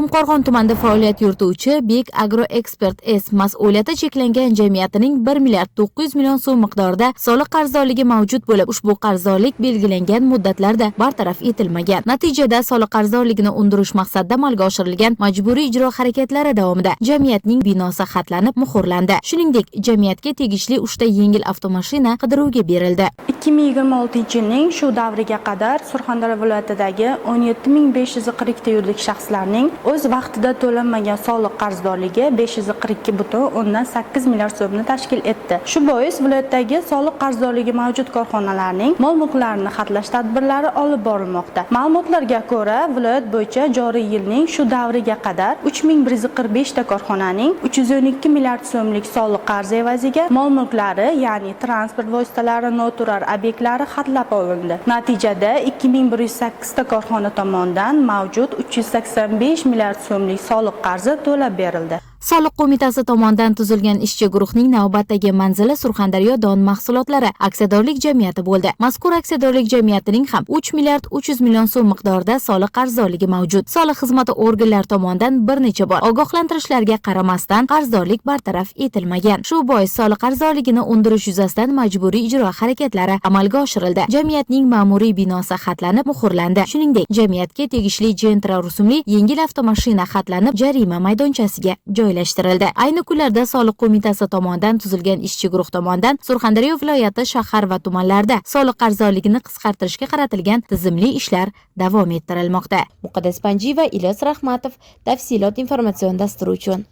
Qumqo'rg'on tumanida faoliyat yurituvchi Big Agro Expert S mas'uliyati cheklangan jamiyatining 1 milliard 900 million so'm miqdorida soliq qarzdorligi mavjud bo'lib, ushbu qarzdorlik belgilangan muddatlarda bartaraf etilmagan. Natijada soliq qarzdorligini undirish maqsadida amalga oshirilgan majburiy ijro harakatlari davomida jamiyatning binosi xatlanib, muhrlandi. Shuningdek, jamiyatga tegishli 3 ta yengil avtomashina qidiruvga berildi. 2026-yilning shu davriga qadar Surxondaryo viloyatidagi 17540 ta yuridik shaxslarning o'z vaqtida to'lanmagan soliq qarzdorligi 542,8 milliard so'mni tashkil etdi. Shu bois viloyatdagi soliq qarzdorligi mavjud korxonalarning mol-mulklarini xatlash tadbirlari olib borilmoqda. Ma'lumotlarga ko'ra, viloyat bo'yicha joriy yilning shu davriga qadar 3145 ta korxonaning 312 milliard so'mlik soliq qarzi evaziga mol-mulklari, ya'ni transport vositalari, noturar obyektlari xatlab olindi. Natijada 2108 ta korxona tomonidan mavjud 385 milliard so'mlik soliq qarzi to'lab berildi. Soliq qo'mitasi tomonidan tuzilgan ishchi guruhning navbatdagi manzili Surxondaryo don mahsulotlari aksiyadorlik jamiyati bo'ldi. Mazkur aksiyadorlik jamiyatining ham 3 milliard 300 million so'm miqdorida soliq qarzdorligi mavjud. Soliq xizmati organlari tomonidan bir necha bor ogohlantirishlarga qaramasdan qarzdorlik bartaraf etilmagan. Shu bois soliq qarzdorligini undirish yuzasidan majburiy ijro harakatlari amalga oshirildi. Jamiyatning ma'muriy binosi xatlanib, muhrlandi. Shuningdek, jamiyatga tegishli Gentra rusumli yengil avtomashina xatlanib, jarima maydonchasiga joylashtirildi. Ayni kunlarda soliq qo'mitasi tomonidan tuzilgan ishchi guruh tomonidan Surxondaryo viloyati shahar va tumanlarda soliq qarzdorligini qisqartirishga qaratilgan tizimli ishlar davom ettirilmoqda. Muqaddas Panjiyeva, Ilyos Rahmatov, tafsilot informatsion dasturi uchun.